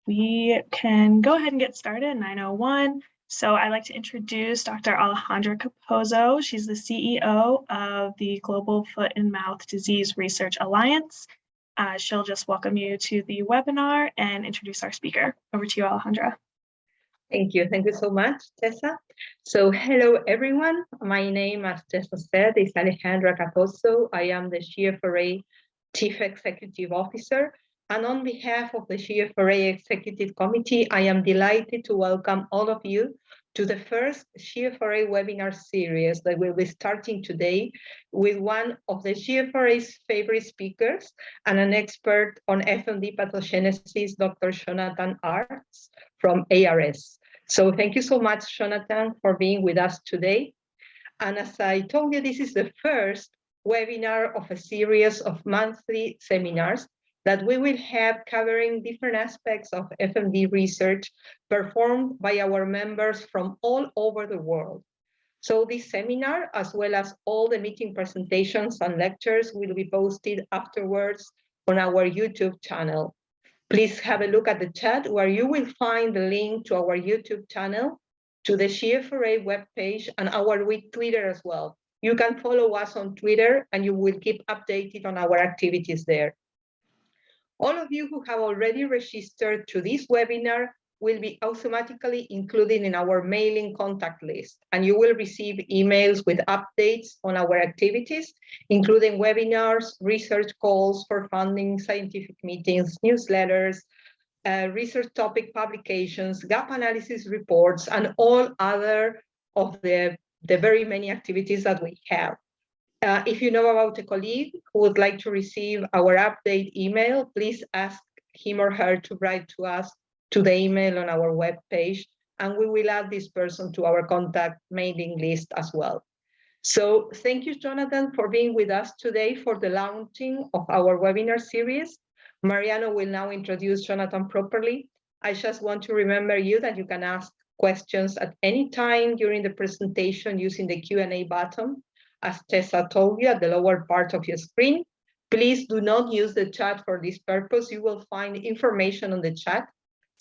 We can go ahead and get started, 9:01. So I'd like to introduce Dr. Alejandra Capozzo. She's the CEO of the Global Foot and Mouth Disease Research Alliance. She'll just welcome you to the webinar and introduce our speaker. Over to you, Alejandra. Thank you. Thank you so much, Tessa. So hello, everyone. My name, as Tessa said, is Alejandra Capozzo. I am the GFRA Chief Executive Officer. And on behalf of the GFRA Executive Committee, I am delighted to welcome all of you to the first GFRA webinar series that will be starting today with one of the GFRA's favorite speakers and an expert on FMD pathogenesis, Dr. Jonathan Arzt from ARS. So thank you so much, Jonathan, for being with us today. And as I told you, this is the first webinar of a series of monthly seminars that we will have covering different aspects of FMD research performed by our members from all over the world. So this seminar, as well as all the meeting presentations and lectures, will be posted afterwards on our YouTube channel. Please have a look at the chat where you will find the link to our YouTube channel, to the GFRA webpage, and our Twitter as well. You can follow us on Twitter and you will keep updated on our activities there. All of you who have already registered to this webinar will be automatically included in our mailing contact list, and you will receive emails with updates on our activities, including webinars, research calls for funding, scientific meetings, newsletters, research topic publications, gap analysis reports, and all other of the very many activities that we have. If you know about a colleague who would like to receive our update email, please ask him or her to write to us to the email on our webpage, and we will add this person to our contact mailing list as well. So thank you, Jonathan, for being with us today for the launching of our webinar series. Mariano will now introduce Jonathan properly. I just want to remember you that you can ask questions at any time during the presentation using the Q&A button. As Tessa told you, at the lower part of your screen. Please do not use the chat for this purpose. You will find information on the chat.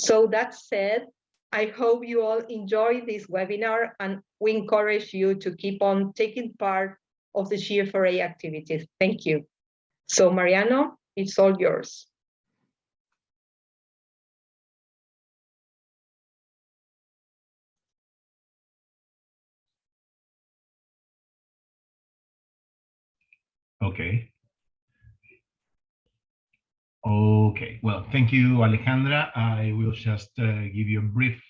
So that said, I hope you all enjoy this webinar, and we encourage you to keep on taking part of the GFRA activities. Thank you. So Mariano, it's all yours. Okay. Well, thank you, Alejandra. I will just give you a brief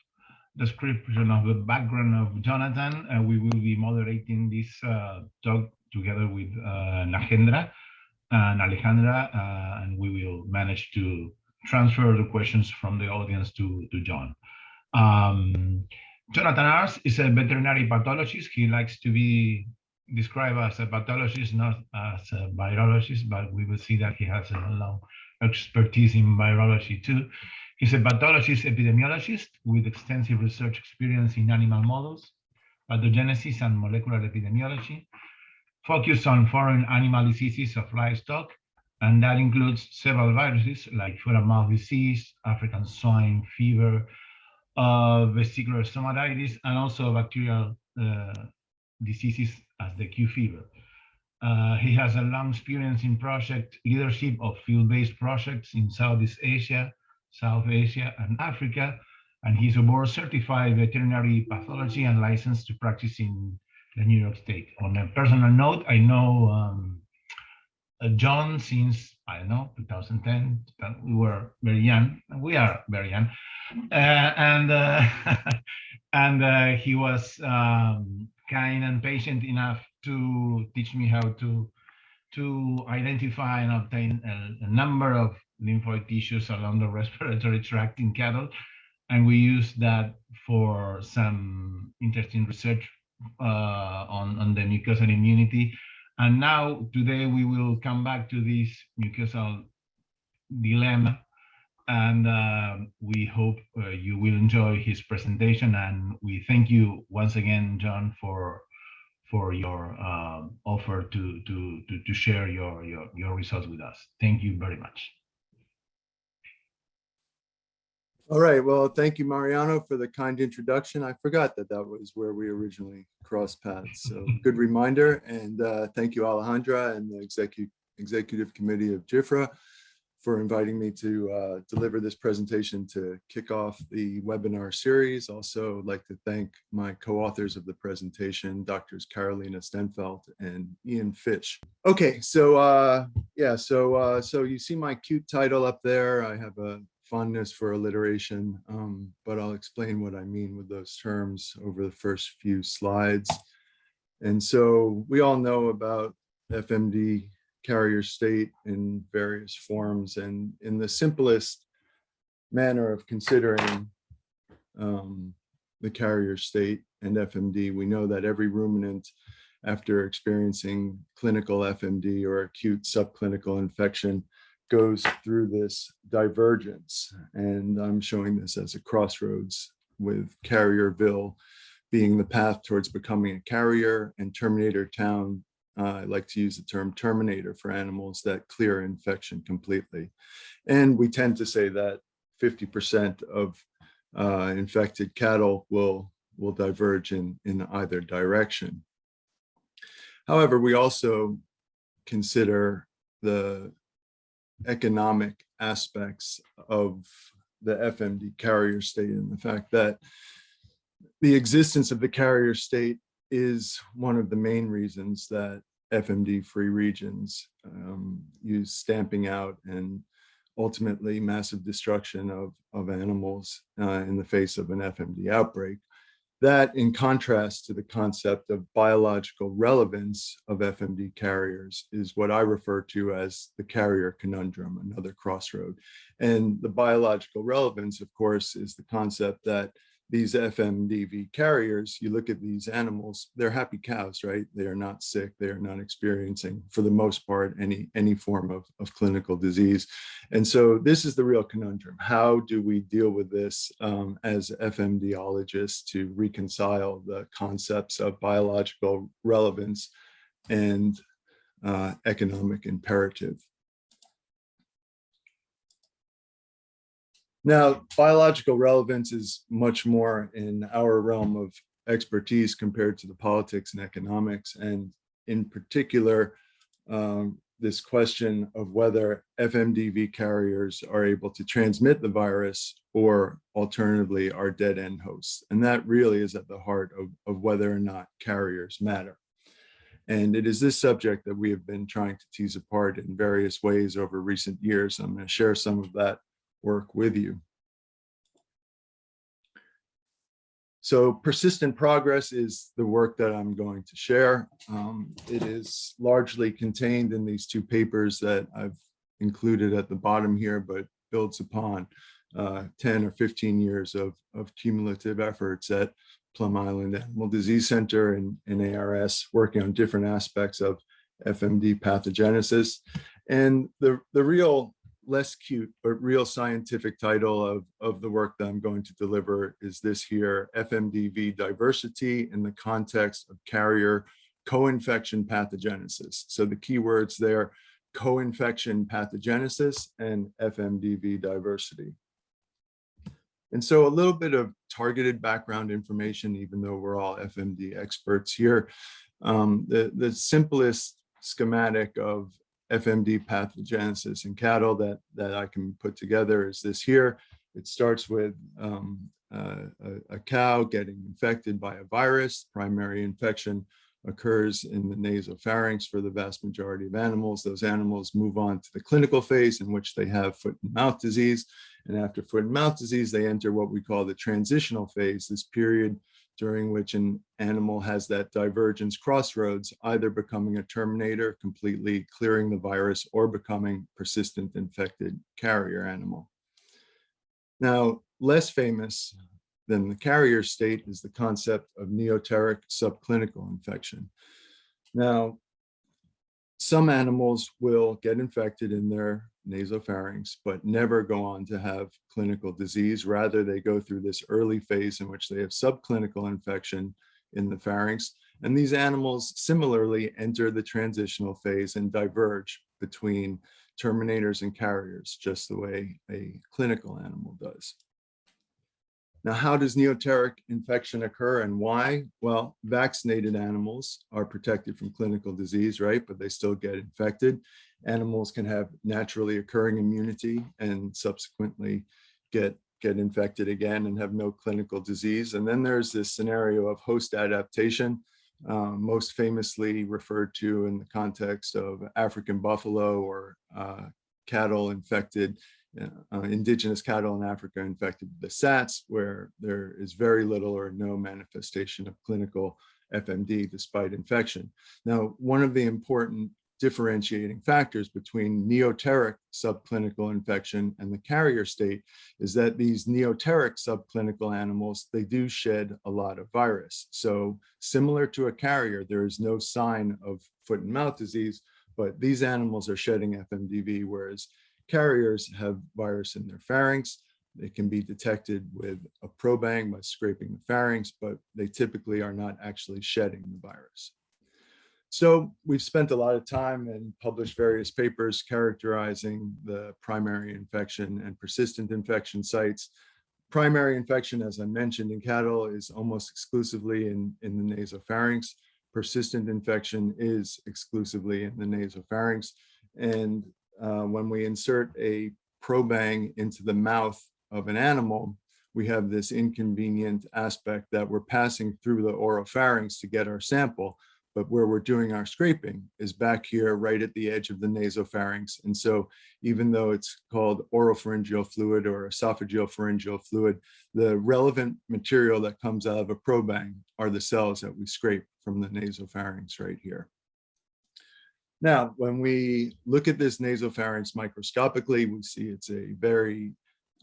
description of the background of Jonathan. We will be moderating this talk together with Nagendra and Alejandra, and we will manage to transfer the questions from the audience to John. Jonathan Arzt is a veterinary pathologist. He likes to be described as a pathologist, not as a virologist, but we will see that he has a long expertise in virology too. He's a pathologist epidemiologist with extensive research experience in animal models, pathogenesis and molecular epidemiology, focused on foreign animal diseases of livestock, and that includes several viruses like foot and mouth disease, African swine fever, vesicular stomatitis, and also bacterial diseases as the Q fever. He has a long experience in project leadership of field-based projects in Southeast Asia, South Asia, and Africa, and he's a board-certified veterinary pathology and licensed to practice in the New York State. On a personal note, I know John since, I don't know, 2010. We were very young. We are very young. And he was kind and patient enough to teach me how to identify and obtain a number of lymphoid tissues along the respiratory tract in cattle. And we use that for some interesting research on the mucosal immunity. And now, today, we will come back to this mucosal dilemma. And we hope you will enjoy his presentation. And we thank you once again, John, for your offer to share your results with us. Thank you very much. All right, well, thank you, Mariano, for the kind introduction. I forgot that that was where we originally crossed paths. So good reminder. And thank you, Alejandra and the Executive Committee of GFRA for inviting me to deliver this presentation to kick off the webinar series. Also, I'd like to thank my co-authors of the presentation, Drs. Carolina Stenfeld and Ian Fitch. Okay, so so you see my cute title up there. I have a fondness for alliteration, but I'll explain what I mean with those terms over the first few slides. And so we all know about FMD carrier state in various forms, and in the simplest manner of considering the carrier state and FMD, we know that every ruminant, after experiencing clinical FMD or acute subclinical infection, goes through this divergence. And I'm showing this as a crossroads, with Carrierville being the path towards becoming a carrier, and Terminator Town, I like to use the term terminator for animals that clear infection completely. And we tend to say that 50% of infected cattle will diverge in either direction. However, we also consider the economic aspects of the FMD carrier state, and the fact that the existence of the carrier state is one of the main reasons that FMD-free regions use stamping out and ultimately massive destruction of animals in the face of an FMD outbreak. That, in contrast to the concept of biological relevance of FMD carriers, is what I refer to as the carrier conundrum, another crossroad. And the biological relevance, of course, is the concept that these FMDV carriers, you look at these animals, they're happy cows, right? They are not sick. They are not experiencing, for the most part, any form of clinical disease. And so this is the real conundrum. How do we deal with this as FMDologists to reconcile the concepts of biological relevance and economic imperative? Now, biological relevance is much more in our realm of expertise compared to the politics and economics, and in particular, this question of whether FMDV carriers are able to transmit the virus or alternatively are dead-end hosts. And that really is at the heart of whether or not carriers matter. And it is this subject that we have been trying to tease apart in various ways over recent years. I'm going to share some of that work with you. So persistent progress is the work that I'm going to share. It is largely contained in these two papers that I've included at the bottom here, but builds upon 10 or 15 years of cumulative efforts at Plum Island Animal Disease Center and ARS, working on different aspects of FMD pathogenesis. And the real less cute but real scientific title of the work that I'm going to deliver is this here: FMDV diversity in the context of carrier co-infection pathogenesis. So the key words there: co-infection pathogenesis and FMDV diversity. And so a little bit of targeted background information, even though we're all FMD experts here. The simplest schematic of FMD pathogenesis in cattle that I can put together is this here. It starts with a cow getting infected by a virus. Primary infection occurs in the nasopharynx for the vast majority of animals. Those animals move on to the clinical phase, in which they have foot and mouth disease. And after foot and mouth disease, they enter what we call the transitional phase, this period during which an animal has that divergence crossroads, either becoming a terminator, completely clearing the virus, or becoming persistent infected carrier animal. Now, less famous than the carrier state is the concept of neoteric subclinical infection. Now, some animals will get infected in their nasopharynx, but never go on to have clinical disease. Rather, they go through this early phase in which they have subclinical infection in the pharynx. And these animals similarly enter the transitional phase and diverge between terminators and carriers, just the way a clinical animal does. Now, how does neoteric infection occur and why? Well, vaccinated animals are protected from clinical disease, right? But they still get infected. Animals can have naturally occurring immunity and subsequently get infected again and have no clinical disease. And then there's this scenario of host adaptation, most famously referred to in the context of African buffalo or cattle infected, indigenous cattle in Africa infected with the SATs, where there is very little or no manifestation of clinical FMD despite infection. Now, one of the important differentiating factors between neoteric subclinical infection and the carrier state is that these neoteric subclinical animals, they do shed a lot of virus. So similar to a carrier, there is no sign of foot and mouth disease, but these animals are shedding FMDV, whereas carriers have virus in their pharynx. They can be detected with a probang by scraping the pharynx, but they typically are not actually shedding the virus. So we've spent a lot of time and published various papers characterizing the primary infection and persistent infection sites. Primary infection, as I mentioned, in cattle is almost exclusively in the nasopharynx. Persistent infection is exclusively in the nasopharynx. And when we insert a probang into the mouth of an animal, we have this inconvenient aspect that we're passing through the oropharynx to get our sample, but where we're doing our scraping is back here right at the edge of the nasopharynx. And so even though it's called oropharyngeal fluid or esophageal pharyngeal fluid, the relevant material that comes out of a probang are the cells that we scrape from the nasopharynx right here. Now, when we look at this nasopharynx microscopically, we see it's a very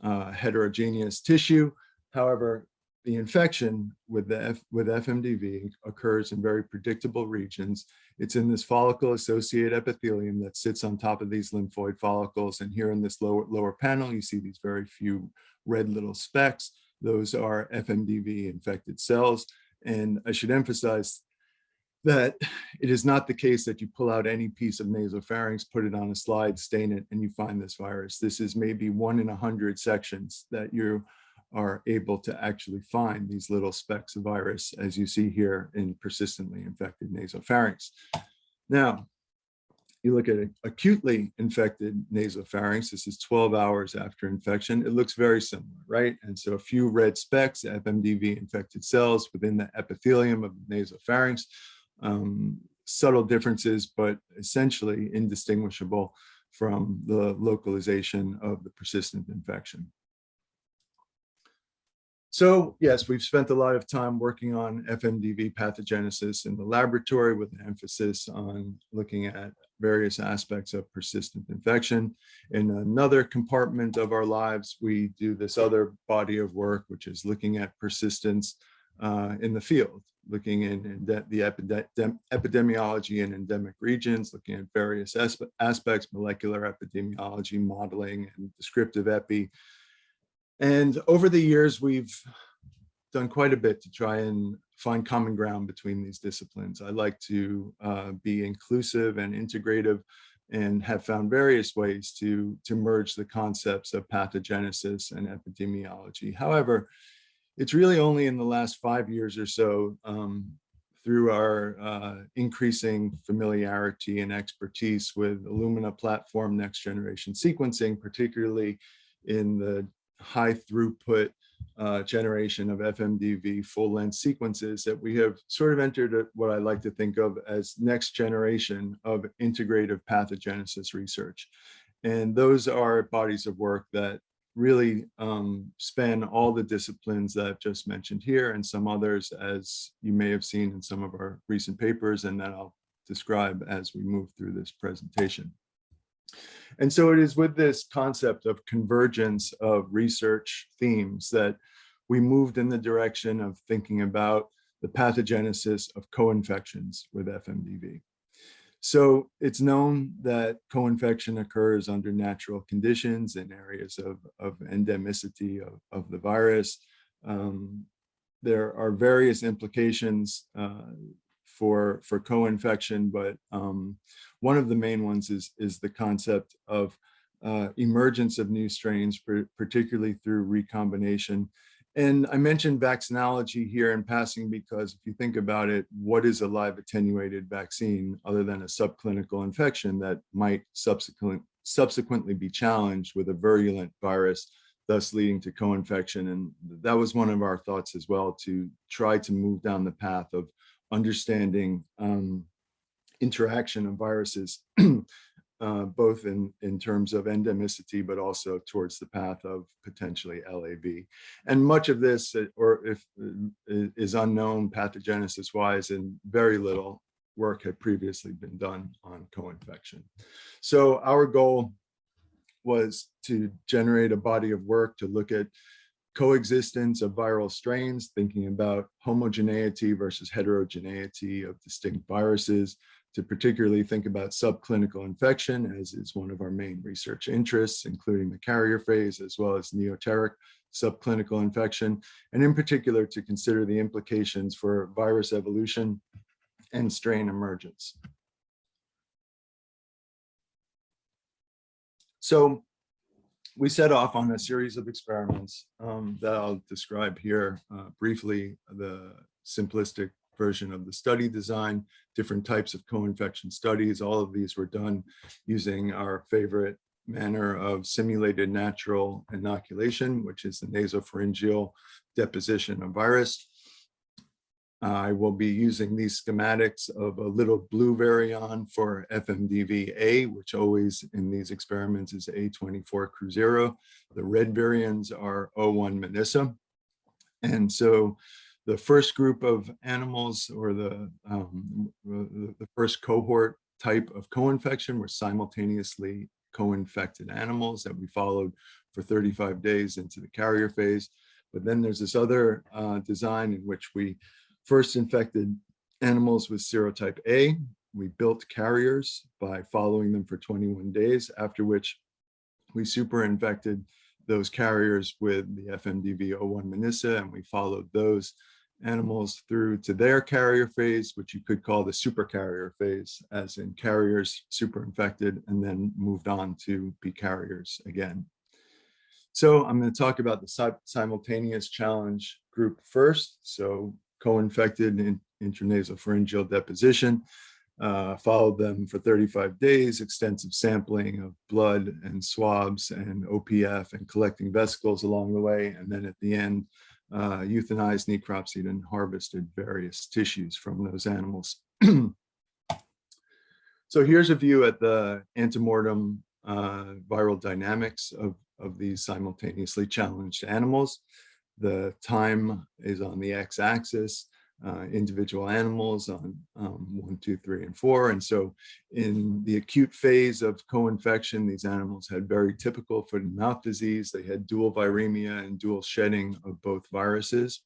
heterogeneous tissue. However, the infection with FMDV occurs in very predictable regions. It's in this follicle-associated epithelium that sits on top of these lymphoid follicles. And here in this lower panel, you see these very few red little specks. Those are FMDV infected cells. And I should emphasize that it is not the case that you pull out any piece of nasopharynx, put it on a slide, stain it, and you find this virus. This is maybe 1 in 100 sections that you are able to actually find these little specks of virus, as you see here in persistently infected nasopharynx. Now, you look at an acutely infected nasopharynx. This is 12 hours after infection. It looks very similar, right? And so a few red specks, FMDV infected cells within the epithelium of the nasopharynx. Subtle differences, but essentially indistinguishable from the localization of the persistent infection. So yes, we've spent a lot of time working on FMDV pathogenesis in the laboratory with an emphasis on looking at various aspects of persistent infection. In another compartment of our lives, we do this other body of work, which is looking at persistence in the field, looking in the epidemiology in endemic regions, looking at various aspects, molecular epidemiology, modeling, and descriptive epi. And over the years, we've done quite a bit to try and find common ground between these disciplines. I like to be inclusive and integrative and have found various ways to merge the concepts of pathogenesis and epidemiology. However, it's really only in the last 5 years or so, through our increasing familiarity and expertise with Illumina platform next generation sequencing, particularly in the high throughput generation of FMDV full length sequences, that we have sort of entered what I like to think of as next generation of integrative pathogenesis research. And those are bodies of work that really span all the disciplines that I've just mentioned here and some others, as you may have seen in some of our recent papers, and that I'll describe as we move through this presentation. And so it is with this concept of convergence of research themes that we moved in the direction of thinking about the pathogenesis of co-infections with FMDV. So it's known that co-infection occurs under natural conditions in areas of endemicity of the virus. There are various implications for co-infection, but one of the main ones is the concept of emergence of new strains, particularly through recombination. And I mentioned vaccinology here in passing because if you think about it, what is a live attenuated vaccine other than a subclinical infection that might subsequently be challenged with a virulent virus, thus leading to co-infection? And that was one of our thoughts as well, to try to move down the path of understanding interaction of viruses, both in terms of endemicity, but also towards the path of potentially LAV. And much of this, is unknown pathogenesis-wise, and very little work had previously been done on co-infection. So our goal was to generate a body of work to look at coexistence of viral strains, thinking about homogeneity versus heterogeneity of distinct viruses, to particularly think about subclinical infection, as is one of our main research interests, including the carrier phase, as well as neoteric subclinical infection, and in particular to consider the implications for virus evolution and strain emergence. So we set off on a series of experiments that I'll describe here briefly, the simplistic version of the study design, different types of co-infection studies. All of these were done using our favorite manner of simulated natural inoculation, which is the nasopharyngeal deposition of virus. I will be using these schematics of a little blue virion for FMDV-A, which always in these experiments is A24 cruzeiro. The red virions are O1 menissa. And so the first group of animals, or the first cohort type of co-infection, were simultaneously co-infected animals that we followed for 35 days into the carrier phase. But then there's this other design in which we first infected animals with serotype A. We built carriers by following them for 21 days, after which we super infected those carriers with the FMDV-01 menissa, and we followed those animals through to their carrier phase, which you could call the supercarrier phase, as in carriers super infected and then moved on to be carriers again. So I'm going to talk about the simultaneous challenge group first. So co-infected in intranasopharyngeal deposition, followed them for 35 days, extensive sampling of blood and swabs and OPF, and collecting vesicles along the way. And then at the end, euthanized, necropsied, and harvested various tissues from those animals. So here's a view at the antemortem viral dynamics of these simultaneously challenged animals. The time is on the x-axis, individual animals on 1, 2, 3, and 4. And so in the acute phase of co-infection, these animals had very typical foot and mouth disease. They had dual viremia and dual shedding of both viruses.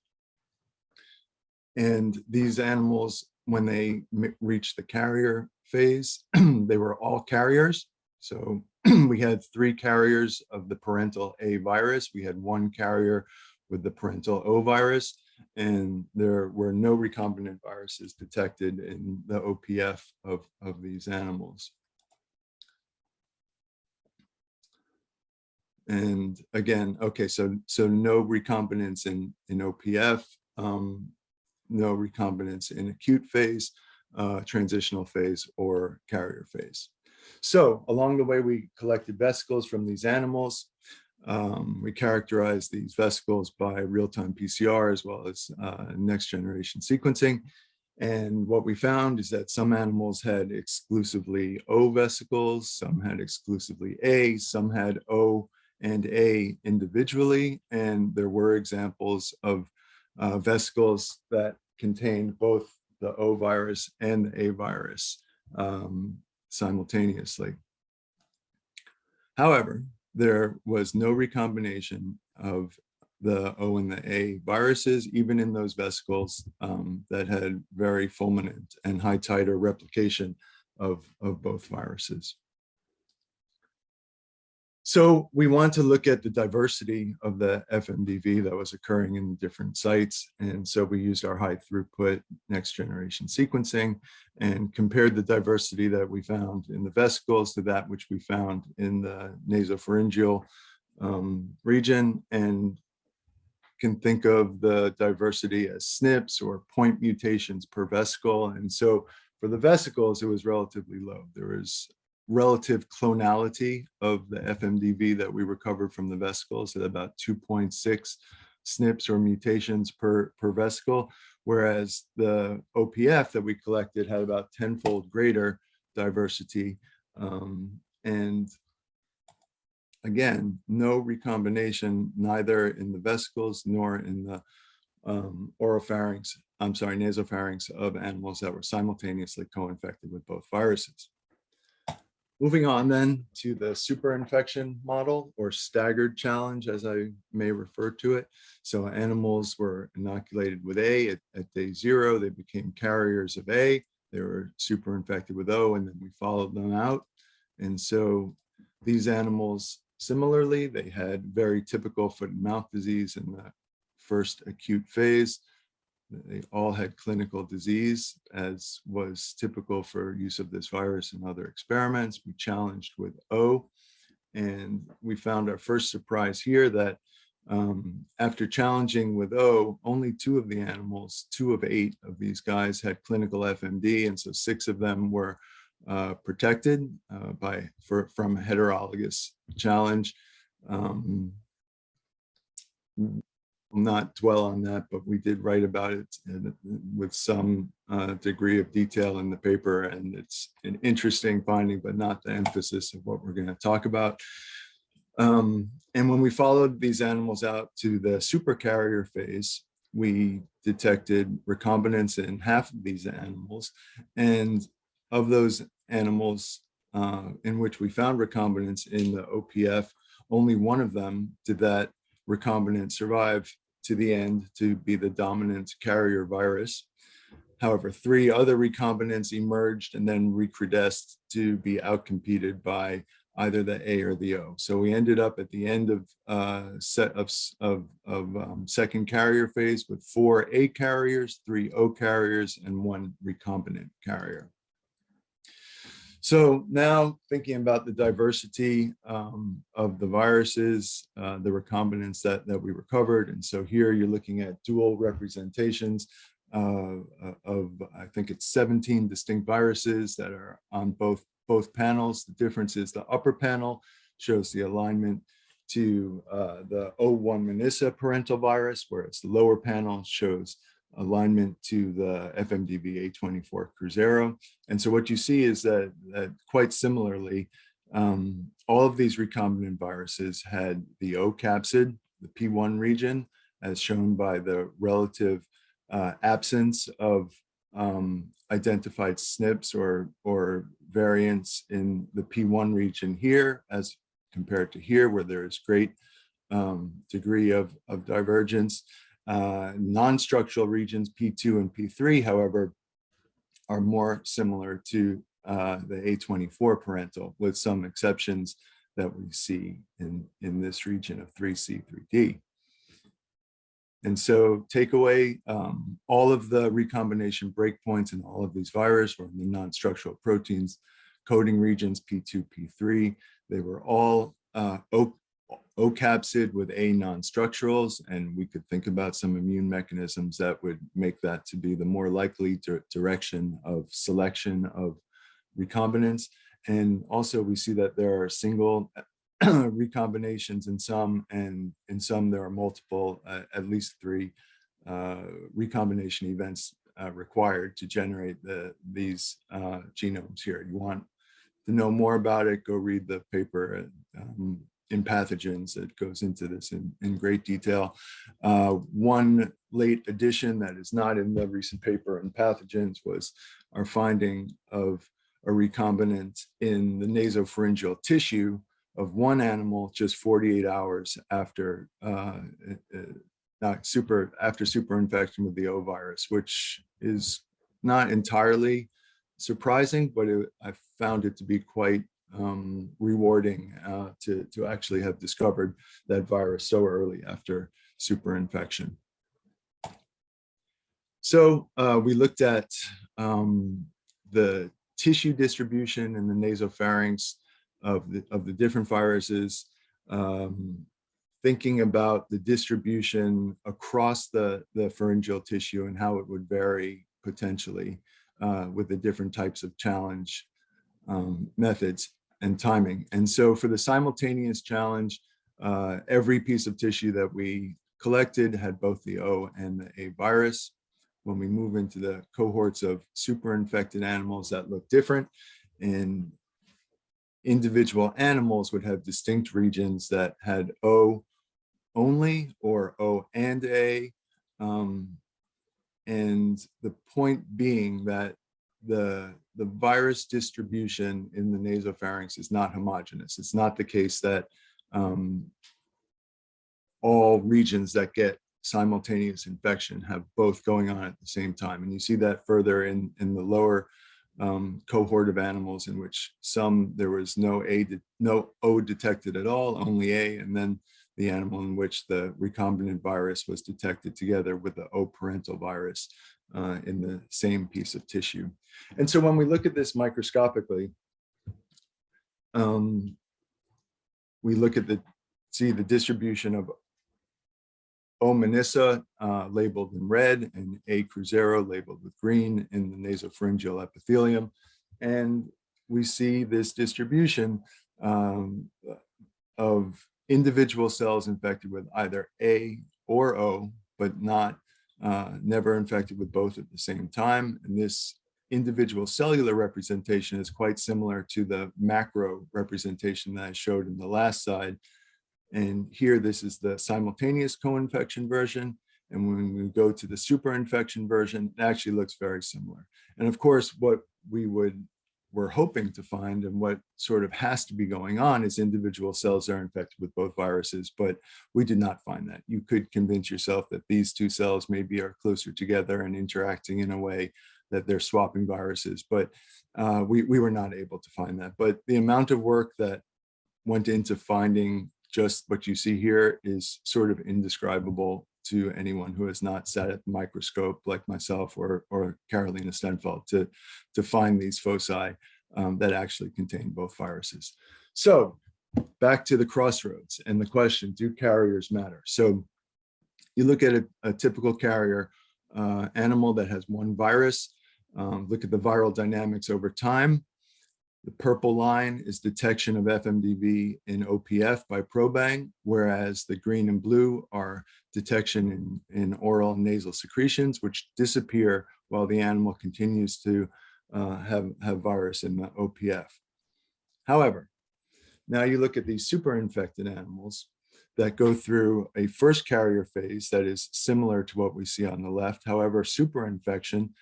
And these animals, when they reached the carrier phase, they were all carriers. So we had 3 carriers of the parental A virus. We had 1 carrier with the parental O virus, and there were no recombinant viruses detected in the OPF of these animals. And again, okay, so no recombinants in OPF, no recombinants in acute phase, transitional phase, or carrier phase. So along the way, we collected vesicles from these animals. We characterized these vesicles by real-time PCR as well as next generation sequencing. And what we found is that some animals had exclusively O vesicles, some had exclusively A, some had O and A individually. And there were examples of vesicles that contained both the O virus and the A virus simultaneously. However, there was no recombination of the O and the A viruses, even in those vesicles that had very fulminant and high titer replication of both viruses. So we want to look at the diversity of the FMDV that was occurring in different sites. And so we used our high throughput next generation sequencing and compared the diversity that we found in the vesicles to that which we found in the nasopharyngeal region, and can think of the diversity as SNPs or point mutations per vesicle. And so for the vesicles, it was relatively low. There was relative clonality of the FMDV that we recovered from the vesicles at about 2.6 SNPs or mutations per vesicle, whereas the OPF that we collected had about 10-fold greater diversity. And again, no recombination, neither in the vesicles nor in the nasopharynx of animals that were simultaneously co-infected with both viruses. Moving on then to the superinfection model, or staggered challenge, as I may refer to it. So animals were inoculated with A at day 0. They became carriers of A. They were superinfected with O, and then we followed them out. And so these animals, similarly, they had very typical foot and mouth disease in the first acute phase. They all had clinical disease, as was typical for use of this virus in other experiments. We challenged with O, and we found our first surprise here that after challenging with O, only 2 of the animals, 2 of 8 of these guys had clinical FMD, and so 6 of them were protected from a heterologous challenge. Will not dwell on that, but we did write about it with some degree of detail in the paper, and it's an interesting finding, but not the emphasis of what we're going to talk about. And when we followed these animals out to the supercarrier phase, we detected recombinants in half of these animals, and of those animals in which we found recombinants in the OPF, only 1 of them did that recombinant survive to the end to be the dominant carrier virus. However, 3 other recombinants emerged and then recrudesced to be outcompeted by either the A or the O. So we ended up at the end of second carrier phase with 4 A carriers, 3 O carriers, and 1 recombinant carrier. So now thinking about the diversity of the viruses, the recombinants that we recovered. And so here you're looking at dual representations of, I think it's 17 distinct viruses that are on both panels. The difference is the upper panel shows the alignment to the O1 Melissa parental virus, whereas the lower panel shows alignment to the FMDV A24 Cruzeiro. And so what you see is that quite similarly, all of these recombinant viruses had the O capsid, the P1 region, as shown by the relative absence of identified SNPs or variants in the P1 region here, as compared to here, where there is great degree of divergence. Non-structural regions P2 and P3, however, are more similar to the A24 parental, with some exceptions that we see in this region of 3C, 3D. And so takeaway, all of the recombination breakpoints in all of these viruses were in the non-structural proteins coding regions P2, P3. They were all O capsid with A non-structurals, and we could think about some immune mechanisms that would make that to be the more likely direction of selection of recombinants. And also we see that there are single recombinations in some, and in some there are multiple, at least 3 recombination events required to generate these genomes here. You want to know more about it, go read the paper in Pathogens that goes into this in great detail. One late addition that is not in the recent paper in Pathogens was our finding of a recombinant in the nasopharyngeal tissue of 1 animal just 48 hours after superinfection with the O virus, which is not entirely surprising, but I found it to be quite rewarding to actually have discovered that virus so early after superinfection. So we looked at the tissue distribution in the nasopharynx of the different viruses. thinking about the distribution across the pharyngeal tissue and how it would vary potentially with the different types of challenge methods and timing. And so for the simultaneous challenge, every piece of tissue that we collected had both the O and the A virus. When we move into the cohorts of super-infected animals, that look different. And individual animals would have distinct regions that had O only or O and A. And the point being that the virus distribution in the nasopharynx is not homogeneous. It's not the case that all regions that get simultaneous infection have both going on at the same time. And you see that further in the lower cohort of animals in which there was no O detected at all, only A, and then the animal in which the recombinant virus was detected together with the O parental virus in the same piece of tissue. And so when we look at this microscopically, we look at see the distribution of O menissa labeled in red and A crucero labeled with green in the nasopharyngeal epithelium. And we see this distribution of individual cells infected with either A or O, but never infected with both at the same time. And this individual cellular representation is quite similar to the macro representation that I showed in the last slide. And here, this is the simultaneous co-infection version. And when we go to the super-infection version, it actually looks very similar. And of course, what we're hoping to find and what sort of has to be going on is individual cells are infected with both viruses, but we did not find that. You could convince yourself that these two cells maybe are closer together and interacting in a way that they're swapping viruses, but we were not able to find that. But the amount of work that went into finding just what you see here is sort of indescribable to anyone who has not sat at the microscope like myself or Carolina Stenfeld to find these foci that actually contain both viruses. So back to the crossroads and the question, do carriers matter? So you look at a typical carrier animal that has one virus, look at the viral dynamics over time. The purple line is detection of FMDV in OPF by probang, whereas the green and blue are detection in oral and nasal secretions, which disappear while the animal continues to have virus in the OPF. However, now you look at these super infected animals that go through a first carrier phase that is similar to what we see on the left. However, super infection,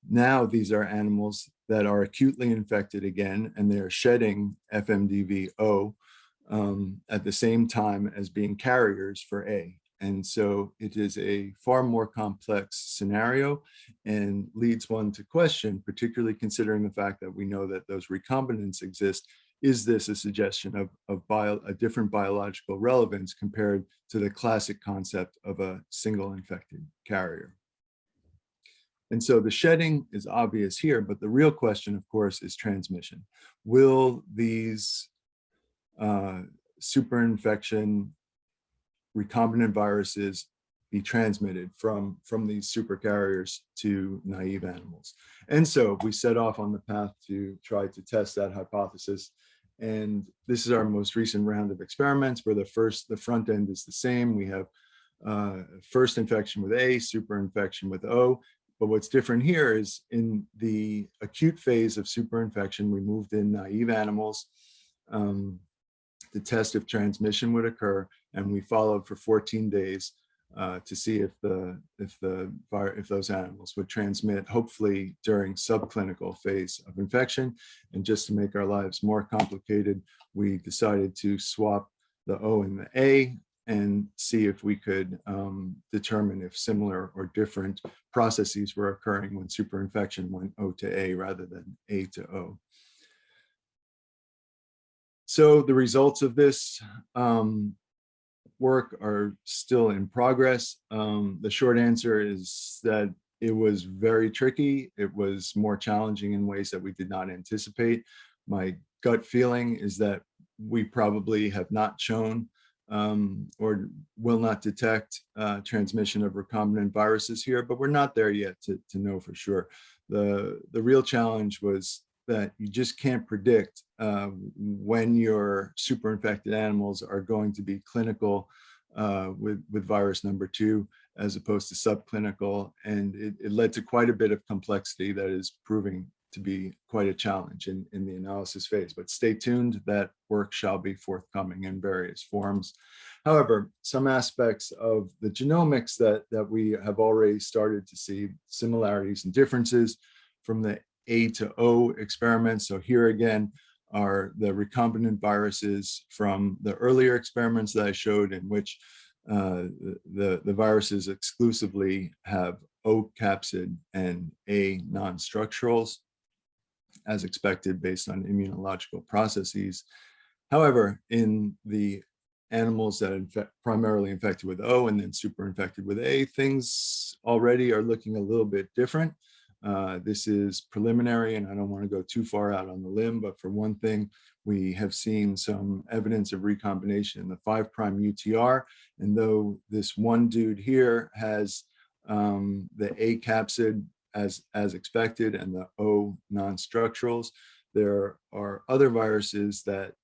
now these are animals that are acutely infected again, and they're shedding FMDV-O at the same time as being carriers for A. And so it is a far more complex scenario and leads one to question, particularly considering the fact that we know that those recombinants exist, is this a suggestion of a different biological relevance compared to the classic concept of a single infected carrier? And so the shedding is obvious here, but the real question, of course, is transmission. Will these superinfection recombinant viruses be transmitted from these supercarriers to naive animals? And so we set off on the path to try to test that hypothesis. And this is our most recent round of experiments where the front end is the same. We have first infection with A, super infection with O. But what's different here is in the acute phase of superinfection, we moved in naive animals to test if transmission would occur, and we followed for 14 days to see if those animals would transmit, hopefully during subclinical phase of infection. And just to make our lives more complicated, we decided to swap the O and the A and see if we could determine if similar or different processes were occurring when superinfection went O to A rather than A to O. So the results of this work are still in progress. The short answer is that it was very tricky. It was more challenging in ways that we did not anticipate. My gut feeling is that we probably have not shown or will not detect transmission of recombinant viruses here, but we're not there yet to know for sure. The real challenge was that you just can't predict when your superinfected animals are going to be clinical with virus number 2 as opposed to subclinical, and it led to quite a bit of complexity that is proving to be quite a challenge in the analysis phase. But stay tuned, that work shall be forthcoming in various forms. However, some aspects of the genomics that we have already started to see similarities and differences from the A to O experiments. So here again are the recombinant viruses from the earlier experiments that I showed, in which the viruses exclusively have O capsid and A non-structurals, as expected based on immunological processes. However, in the animals that are primarily infected with O and then super infected with A, things already are looking a little bit different. This is preliminary, and I don't want to go too far out on the limb, but for one thing, we have seen some evidence of recombination in the 5' UTR. And though this one dude here has the A capsid as expected and the O non-structurals, there are other viruses that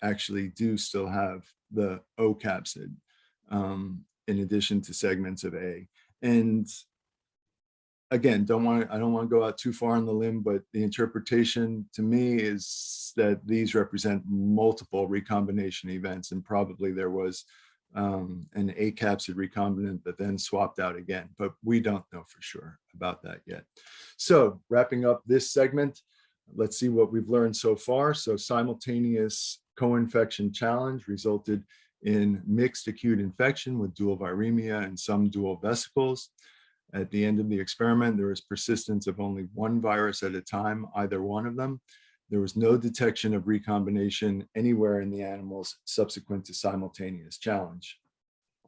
actually do still have the O capsid in addition to segments of A. And again, I don't want to go out too far on the limb, but the interpretation to me is that these represent multiple recombination events, and probably there was an A capsid recombinant that then swapped out again, but we don't know for sure about that yet. So wrapping up this segment, let's see what we've learned so far. So simultaneous co-infection challenge resulted in mixed acute infection with dual viremia and some dual vesicles. At the end of the experiment, there was persistence of only one virus at a time, either one of them. There was no detection of recombination anywhere in the animals subsequent to simultaneous challenge.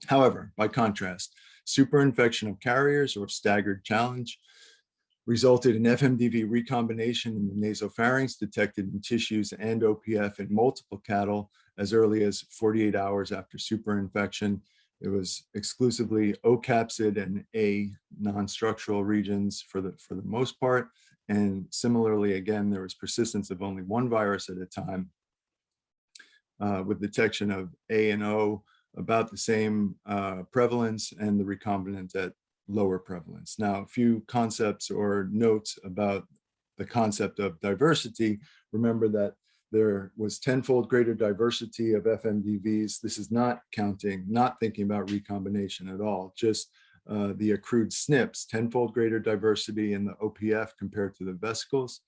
However, by contrast, superinfection of carriers or staggered challenge resulted in FMDV recombination in the nasopharynx detected in tissues and OPF in multiple cattle as early as 48 hours after superinfection. It was exclusively O capsid and A non-structural regions for the most part. And similarly, again, there was persistence of only one virus at a time with detection of A and O about the same prevalence, and the recombinant at lower prevalence. Now, a few concepts or notes about the concept of diversity. Remember that there was 10-fold greater diversity of FMDVs. This is not thinking about recombination at all, just the accrued SNPs, 10-fold greater diversity in the OPF compared to the vesicles.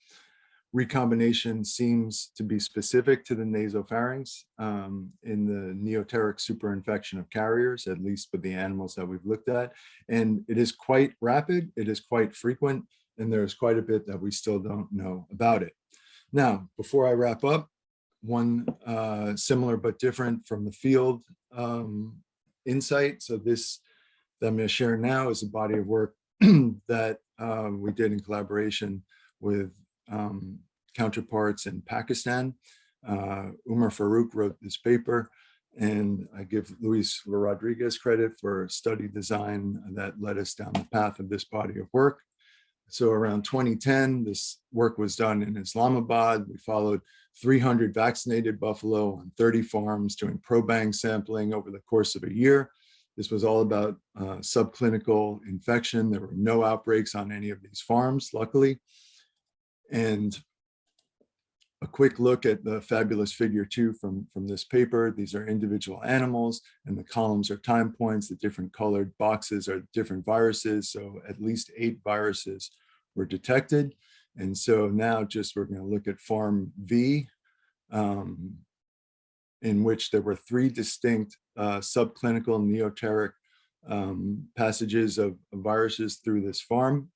Recombination seems to be specific to the nasopharynx in the neoteric superinfection of carriers, at least with the animals that we've looked at. And it is quite rapid, it is quite frequent, and there's quite a bit that we still don't know about it. Now, before I wrap up, one similar but different from the field insight. So this that I'm going to share now is a body of work that we did in collaboration with counterparts in Pakistan. Umar Farouk wrote this paper, and I give Luis Rodriguez credit for study design that led us down the path of this body of work. So around 2010, this work was done in Islamabad. We followed 300 vaccinated buffalo on 30 farms doing probang sampling over the course of a year. This was all about subclinical infection. There were no outbreaks on any of these farms, luckily. And a quick look at the fabulous figure 2 from this paper. These are individual animals, and the columns are time points. The different colored boxes are different viruses. So at least 8 viruses were detected. And so now we're going to look at farm V, in which there were 3 distinct subclinical neoteric passages of viruses through this farm.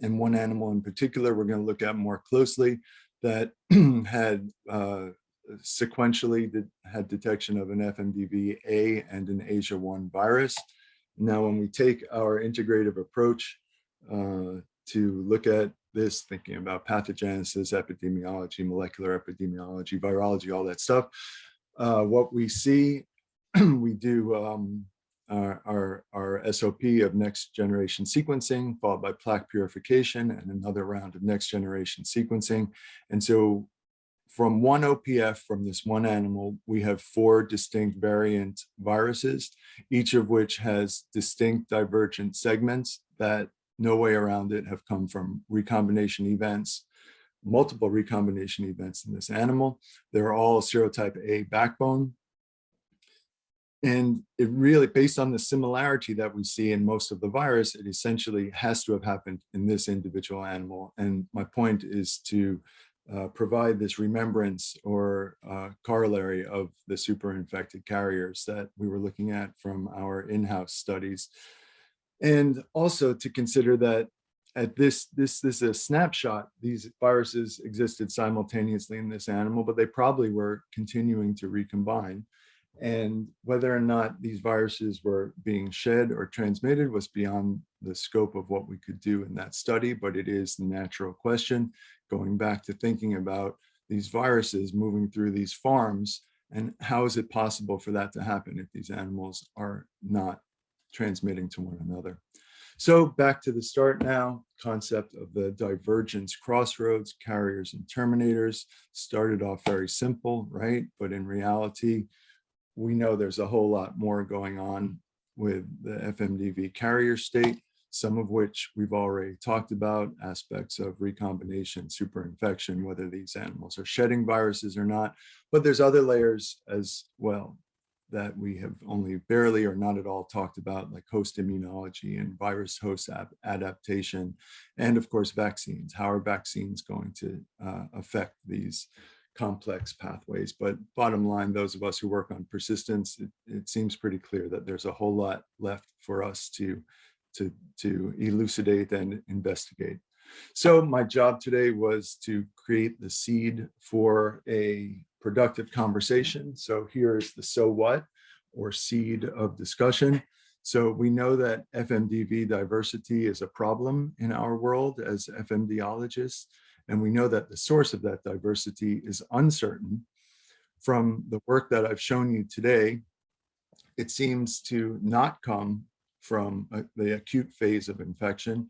And one animal in particular we're going to look at more closely that had sequentially had detection of an FMDV-A and an Asia-1 virus. Now, when we take our integrative approach to look at this, thinking about pathogenesis, epidemiology, molecular epidemiology, virology, all that stuff, what we see we do our SOP of next generation sequencing, followed by plaque purification and another round of next generation sequencing. And so from one OPF, from this one animal, we have 4 distinct variant viruses, each of which has distinct divergent segments that no way around it have come from recombination events, multiple recombination events in this animal. They're all serotype A backbone. And it really, based on the similarity that we see in most of the virus, it essentially has to have happened in this individual animal. And my point is to provide this remembrance or corollary of the superinfected carriers that we were looking at from our in-house studies. And also to consider that at this is a snapshot. These viruses existed simultaneously in this animal, but they probably were continuing to recombine. And whether or not these viruses were being shed or transmitted was beyond the scope of what we could do in that study, but it is the natural question, going back to thinking about these viruses moving through these farms, and how is it possible for that to happen if these animals are not transmitting to one another. So back to the start now, concept of the divergence crossroads, carriers and terminators, started off very simple, right? But in reality, we know there's a whole lot more going on with the FMDV carrier state, some of which we've already talked about, aspects of recombination, superinfection, whether these animals are shedding viruses or not, but there's other layers as well that we have only barely or not at all talked about, like host immunology and virus host adaptation, and of course, vaccines. How are vaccines going to affect these complex pathways? But bottom line, those of us who work on persistence, it seems pretty clear that there's a whole lot left for us to elucidate and investigate. So my job today was to create the seed for a productive conversation. So here's the so what, or seed of discussion. So we know that FMDV diversity is a problem in our world as FMDologists, and we know that the source of that diversity is uncertain. From the work that I've shown you today, it seems to not come from the acute phase of infection,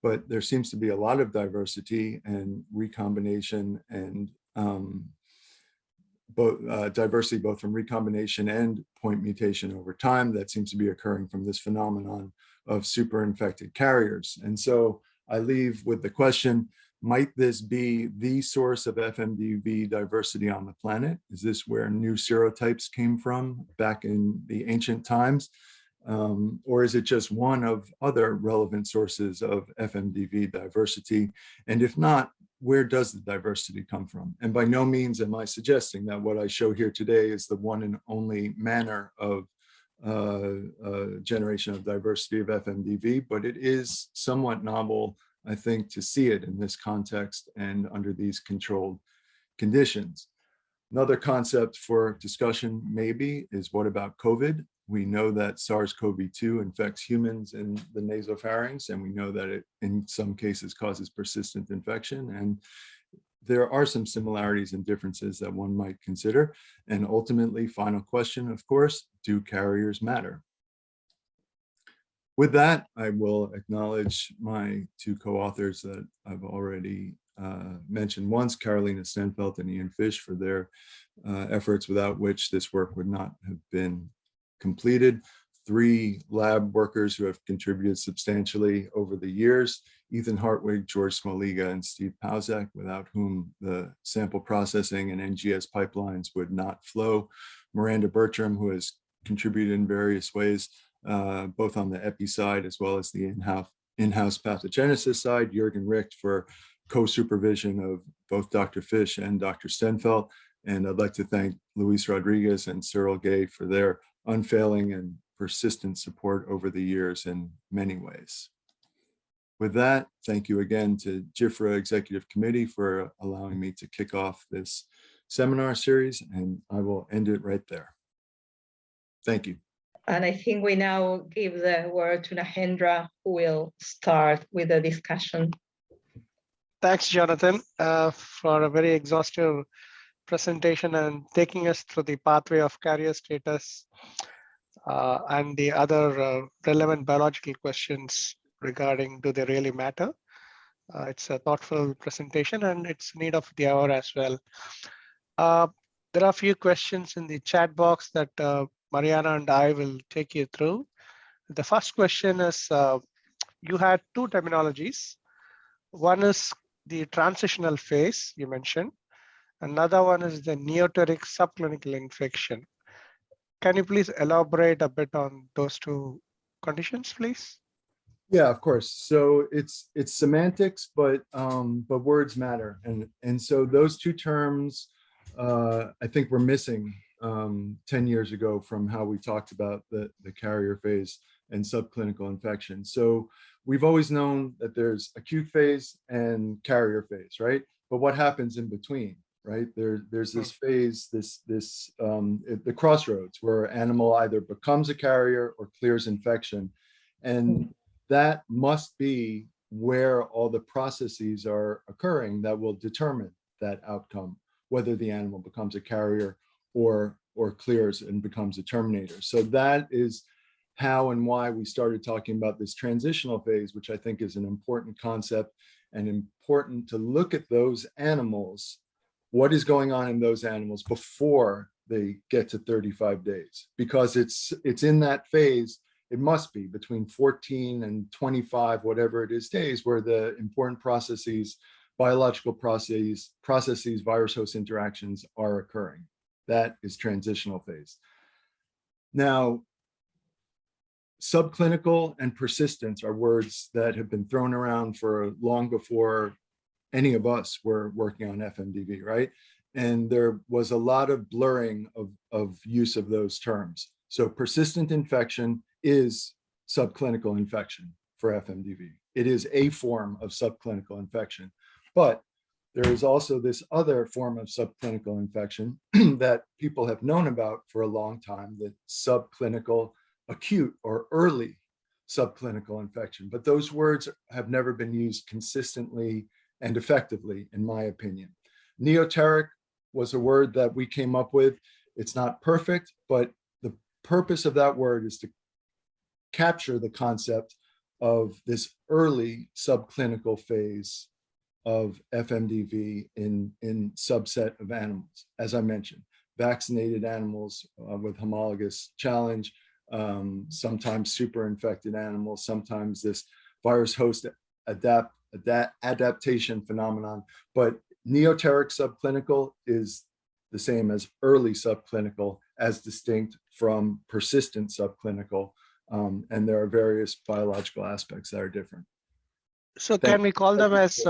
but there seems to be a lot of diversity and recombination and diversity both from recombination and point mutation over time that seems to be occurring from this phenomenon of superinfected carriers. And so I leave with the question, might this be the source of FMDV diversity on the planet? Is this where new serotypes came from back in the ancient times? Or is it just one of other relevant sources of FMDV diversity? And if not, where does the diversity come from? And by no means am I suggesting that what I show here today is the one and only manner of generation of diversity of FMDV, but it is somewhat novel, I think, to see it in this context and under these controlled conditions. Another concept for discussion maybe is, what about COVID? We know that SARS-CoV-2 infects humans in the nasopharynx, and we know that it in some cases causes persistent infection. And there are some similarities and differences that one might consider. And ultimately, final question, of course, do carriers matter? With that, I will acknowledge my 2 co-authors that I've already mentioned once, Carolina Stenfeldt and Ian Fish, for their efforts, without which this work would not have been completed. 3 lab workers who have contributed substantially over the years, Ethan Hartwig, George Smoliga, and Steve Pauzak, without whom the sample processing and NGS pipelines would not flow. Miranda Bertram, who has contributed in various ways, both on the epi side as well as the in-house pathogenesis side. Jürgen Richt for co-supervision of both Dr. Fish and Dr. Stenfeldt. And I'd like to thank Luis Rodriguez and Cyril Gay for their unfailing and persistent support over the years in many ways. With that, thank you again to GFRA Executive Committee for allowing me to kick off this seminar series, and I will end it right there. Thank you. And I think we now give the word to Nahendra, who will start with the discussion. Thanks, Jonathan, for a very exhaustive presentation and taking us through the pathway of carrier status and the other relevant biological questions regarding do they really matter. It's a thoughtful presentation and it's need of the hour as well. There are a few questions in the chat box that Mariana and I will take you through. The first question is, you had two terminologies. One is the transitional phase you mentioned. Another one is the neoteric subclinical infection. Can you please elaborate a bit on those two conditions, please? Yeah, of course. So it's semantics, but words matter, and so those two terms I think were missing 10 years ago from how we talked about the carrier phase and subclinical infection. So we've always known that there's acute phase and carrier phase, right? But what happens in between, right? There's this phase, the crossroads where an animal either becomes a carrier or clears infection, and that must be where all the processes are occurring that will determine that outcome, whether the animal becomes a carrier or clears and becomes a terminator. So that is how and why we started talking about this transitional phase, which I think is an important concept and important to look at those animals, what is going on in those animals before they get to 35 days, because it's in that phase. It must be between 14 and 25, whatever it is, days where the important processes, biological processes, virus-host interactions are occurring. That is transitional phase. Now, subclinical and persistence are words that have been thrown around for long before any of us were working on FMDV, right? And there was a lot of blurring of use of those terms. So persistent infection is subclinical infection for FMDV. It is a form of subclinical infection, but there is also this other form of subclinical infection that people have known about for a long time, the subclinical acute or early subclinical infection. But those words have never been used consistently and effectively, in my opinion. Neoteric was a word that we came up with. It's not perfect, but the purpose of that word is to capture the concept of this early subclinical phase of FMDV in subset of animals. As I mentioned, vaccinated animals with homologous challenge, sometimes super infected animals, sometimes this virus host adaptation phenomenon. But neoteric subclinical is the same as early subclinical, as distinct from persistent subclinical. And there are various biological aspects that are different. So can we call them as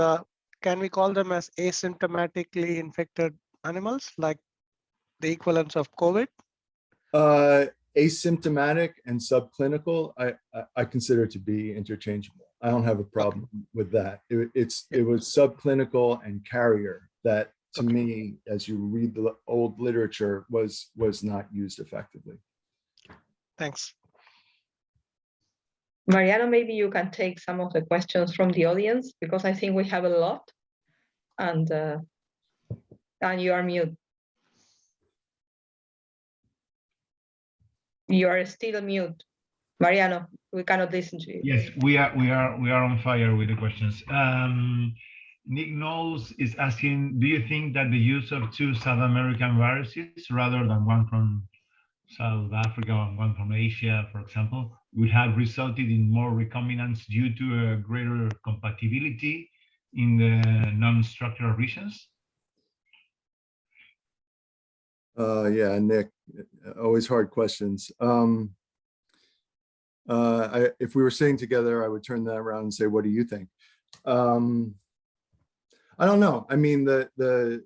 asymptomatically infected animals, like the equivalents of COVID? Asymptomatic and subclinical, I consider to be interchangeable. I don't have a problem with that. It was subclinical and carrier that, to me, as you read the old literature, was not used effectively. Thanks. Mariana, maybe you can take some of the questions from the audience, because I think we have a lot. And you are mute. You are still mute. Mariano, we cannot listen to you. Yes, we are on fire with the questions. Nick Knowles is asking, do you think that the use of two South American viruses rather than one from South Africa and one from Asia, for example, would have resulted in more recombinants due to a greater compatibility in the non-structural regions? Yeah, Nick, always hard questions. If we were sitting together, I would turn that around and say, what do you think? I don't know. I mean, the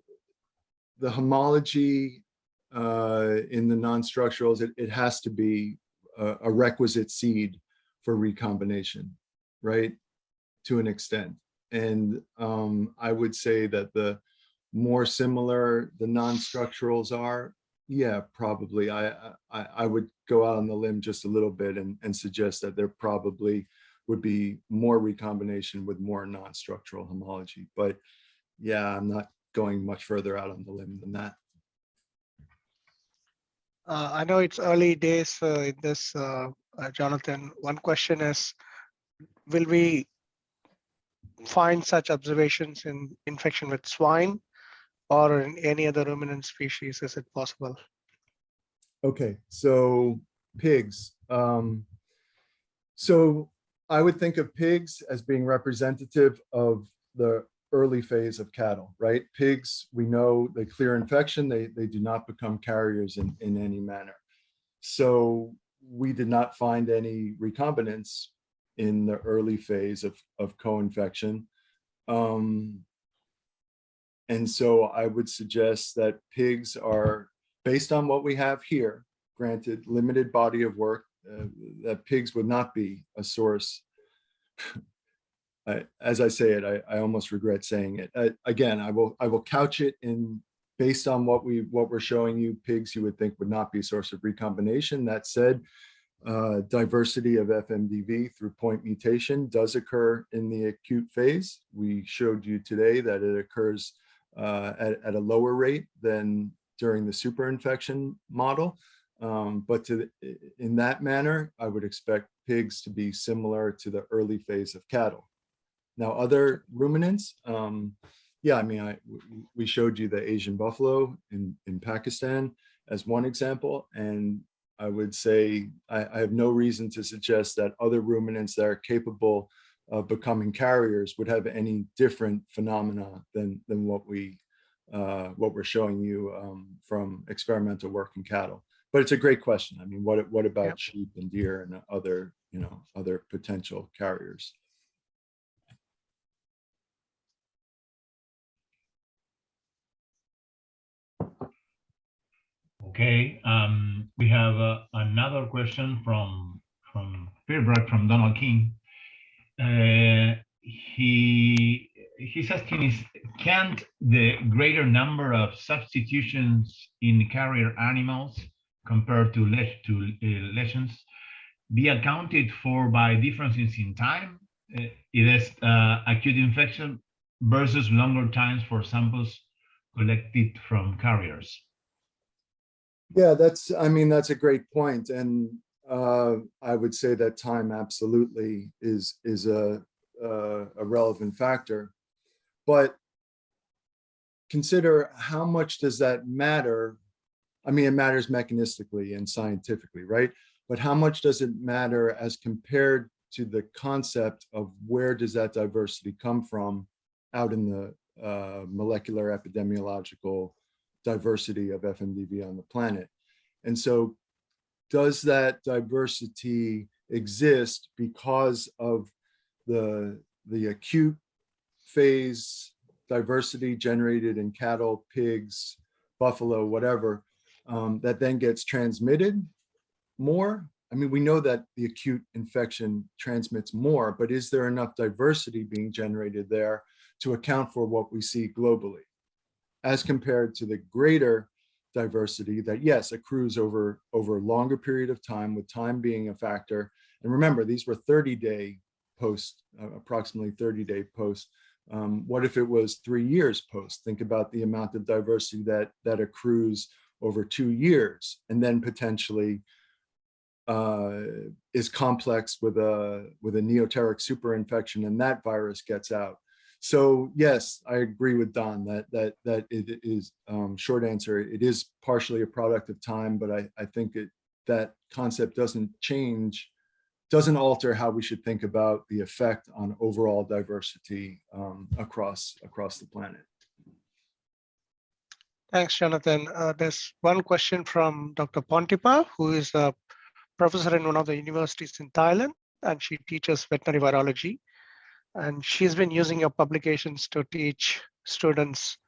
homology in the non-structurals, it has to be a requisite seed for recombination, right? To an extent. And I would say that the more similar the non-structurals are, yeah, probably. I would go out on the limb just a little bit and suggest that there probably would be more recombination with more non-structural homology. But yeah, I'm not going much further out on the limb than that. I know it's early days in this, Jonathan. One question is, will we find such observations in infection with swine or in any other ruminant species? Is it possible? Okay, so pigs. So I would think of pigs as being representative of the early phase of cattle, right? Pigs, we know they clear infection, they do not become carriers in any manner. So we did not find any recombinants in the early phase of co-infection. And so I would suggest that pigs are, based on what we have here, granted limited body of work, that pigs would not be a source. As I say it, I almost regret saying it. Again, I will couch it in, based on what we're showing you, pigs you would think would not be a source of recombination. That said, diversity of FMDV through point mutation does occur in the acute phase. We showed you today that it occurs at a lower rate than during the superinfection model. But in that manner, I would expect pigs to be similar to the early phase of cattle. Now, other ruminants, yeah, I mean, we showed you the Asian buffalo in Pakistan as one example, and I would say I have no reason to suggest that other ruminants that are capable of becoming carriers would have any different phenomena than what we're showing you from experimental work in cattle. But it's a great question. I mean, what about Yep. sheep and deer and other, other potential carriers? Okay, we have another question from Fearbright, from Donald King. He's asking, can't the greater number of substitutions in carrier animals compared to lesions be accounted for by differences in time? It is acute infection versus longer times for samples collected from carriers. Yeah, that's a great point. And I would say that time absolutely is a relevant factor. But consider, how much does that matter? I mean, it matters mechanistically and scientifically, right? But how much does it matter as compared to the concept of where does that diversity come from out in the molecular epidemiological diversity of FMDV on the planet? And so does that diversity exist because of the acute phase diversity generated in cattle, pigs, buffalo, whatever, that then gets transmitted more? I mean, we know that the acute infection transmits more, but is there enough diversity being generated there to account for what we see globally, as compared to the greater diversity that, yes, accrues over a longer period of time, with time being a factor? And remember, these were 30-day post, approximately 30-day post. What if it was 3 years post? Think about the amount of diversity that accrues over 2 years, and then potentially is complex with a neoteric superinfection, and that virus gets out. So yes, I agree with Don that it is, short answer, it is partially a product of time, but I think that concept doesn't alter how we should think about the effect on overall diversity across the planet. Thanks, Jonathan. There's one question from Dr. Pontipa, who is a professor in one of the universities in Thailand, and she teaches veterinary virology. And she's been using your publications to teach students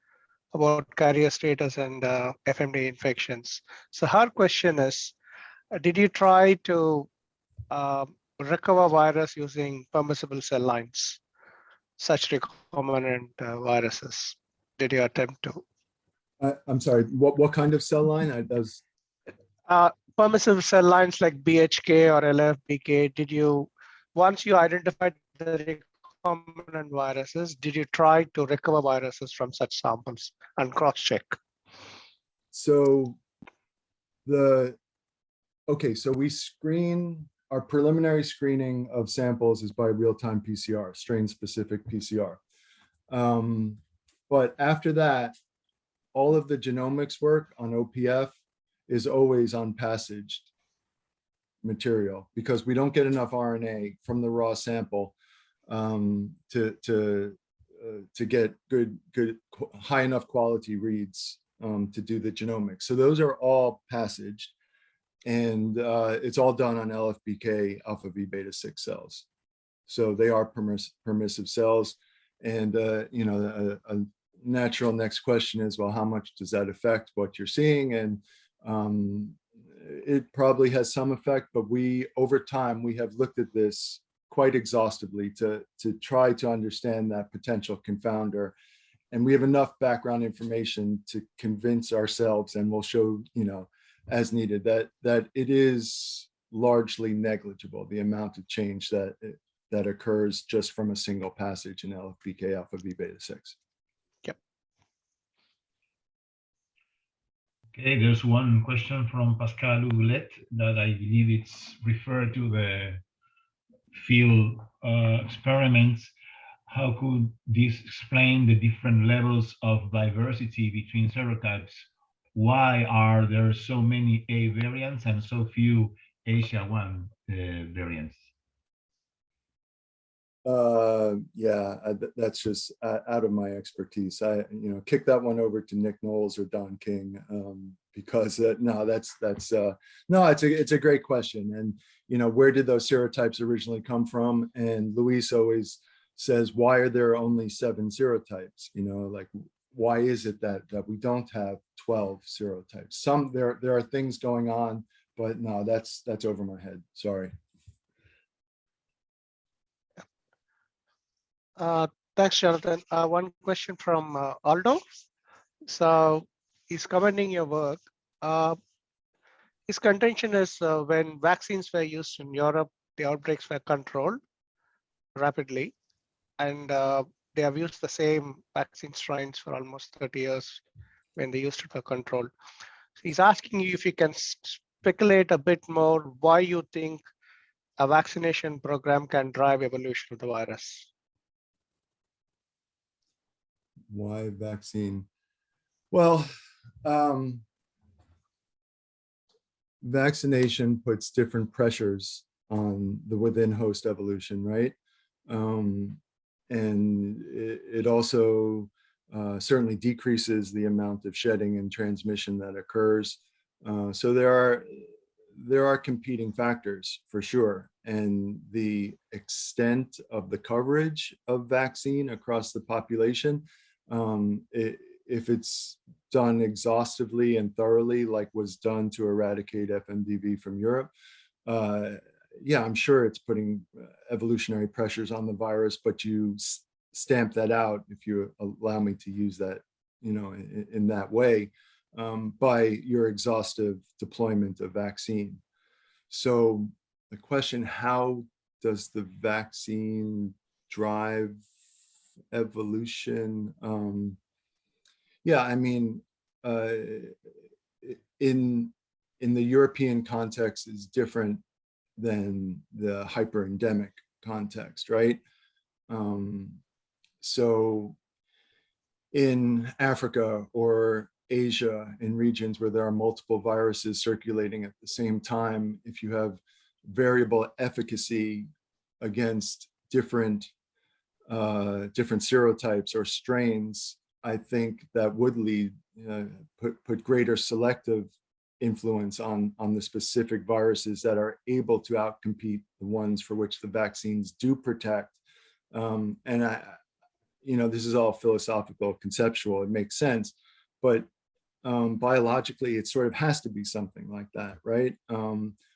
about carrier status and FMD infections. So her question is, did you try to recover virus using permissible cell lines, such recombinant viruses? Did you attempt to? I'm sorry, what kind of cell line? Permissible cell lines like BHK or LFBK. Did you, once you identified the recombinant viruses, did you try to recover viruses from such samples and cross-check? So Okay, so we screen, our preliminary screening of samples is by real-time PCR, strain-specific PCR. But after that, all of the genomics work on OPF is always unpassaged material because we don't get enough RNA from the raw sample to get good high enough quality reads to do the genomics. So those are all passaged, and it's all done on LFBK alpha V beta 6 cells. So they are permissive cells, and you know, a natural next question is, well, how much does that affect what you're seeing? And it probably has some effect, but over time, we have looked at this quite exhaustively to try to understand that potential confounder. And we have enough background information to convince ourselves, and we'll show, you know, as needed, that it is largely negligible, the amount of change that occurs just from a single passage in LFBK alpha V beta 6. Okay, there's one question from Pascal Oulet that I believe it's referred to the field experiments. How could this explain the different levels of diversity between serotypes? Why are there so many A variants and so few Asia 1 variants? Yeah, that's just out of my expertise. You know, kick that one over to Nick Knowles or Don King, because no, it's a great question. And you know, where did those serotypes originally come from? And Luis always says, why are there only 7 serotypes? You know, like, why is it that we don't have 12 serotypes? There are things going on, but no, that's over my head. Sorry. Thanks, Jonathan. One question from Aldo. So he's commending your work. His contention is when vaccines were used in Europe, the outbreaks were controlled rapidly, and they have used the same vaccine strains for almost 30 years when they used it for control. So he's asking you if you can speculate a bit more why you think a vaccination program can drive evolution of the virus. Why vaccine? Well, vaccination puts different pressures on the within host evolution, right? And it also certainly decreases the amount of shedding and transmission that occurs. So there are competing factors for sure. And the extent of the coverage of vaccine across the population, if it's done exhaustively and thoroughly, like was done to eradicate FMDV from Europe, yeah, I'm sure it's putting evolutionary pressures on the virus, but you stamp that out, if you allow me to use that, you know, in that way, by your exhaustive deployment of vaccine. So the question, how does the vaccine drive evolution? Yeah, I mean, in the European context is different than the hyper-endemic context, right? So in Africa or Asia, in regions where there are multiple viruses circulating at the same time, if you have variable efficacy against different serotypes or strains, I think that would lead, put greater selective influence on the specific viruses that are able to outcompete the ones for which the vaccines do protect. And you know, this is all philosophical, conceptual, it makes sense, but biologically, it sort of has to be something like that, right?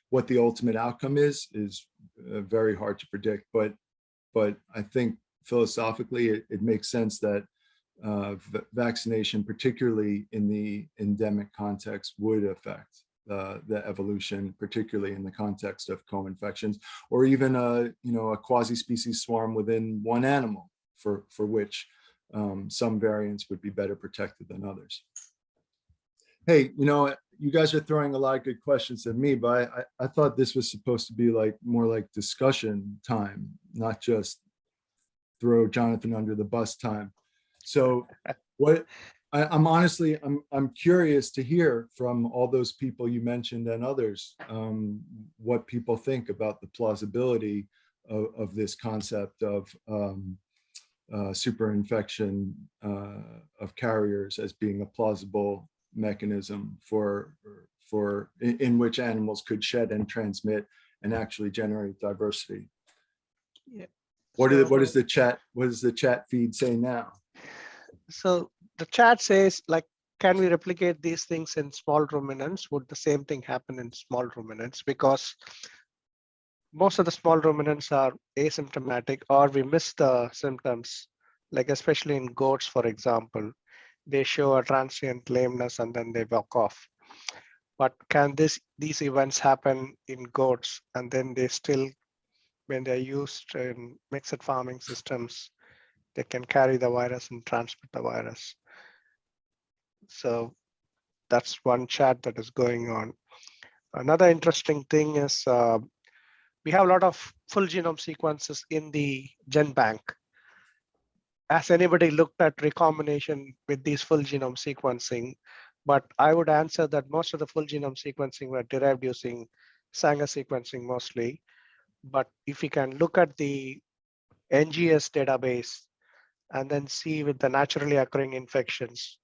What the ultimate outcome is very hard to predict, but I think philosophically, it makes sense that vaccination, particularly in the endemic context, would affect the evolution, particularly in the context of co-infections, or even a quasi-species swarm within one animal, for which some variants would be better protected than others. Hey, you know, you guys are throwing a lot of good questions at me, but I thought this was supposed to be like more like discussion time, not just throw Jonathan under the bus time. So what I'm honestly, I'm curious to hear from all those people you mentioned and others, what people think about the plausibility of this concept of superinfection of carriers as being a plausible mechanism in which animals could shed and transmit and actually generate diversity. Yeah. What does the chat feed say now? So the chat says, like, can we replicate these things in small ruminants? Would the same thing happen in small ruminants? Because most of the small ruminants are asymptomatic, or we miss the symptoms, like especially in goats, for example, they show a transient lameness and then they walk off. But can these events happen in goats, and then they still, when they're used in mixed farming systems, they can carry the virus and transmit the virus? So that's one chat that is going on. Another interesting thing is we have a lot of full genome sequences in the GenBank. Has anybody looked at recombination with these full genome sequencing? But I would answer that most of the full genome sequencing were derived using Sanger sequencing mostly. But if you can look at the NGS database and then see with the naturally occurring infections,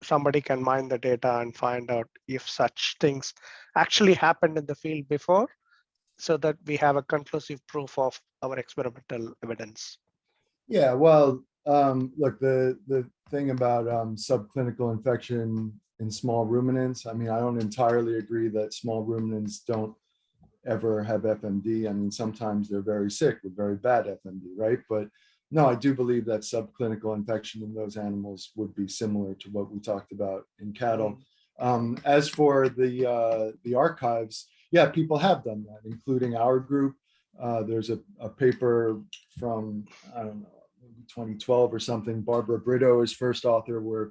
somebody can mine the data and find out if such things actually happened in the field before, so that we have a conclusive proof of our experimental evidence. Yeah, well, look, the thing about subclinical infection in small ruminants, I mean, I don't entirely agree that small ruminants don't ever have FMD. I mean, sometimes they're very sick with very bad FMD, right? But no, I do believe that subclinical infection in those animals would be similar to what we talked about in cattle. As for the archives, yeah, people have done that, including our group. There's a paper from, I don't know, 2012 or something. Barbara Brito is first author, where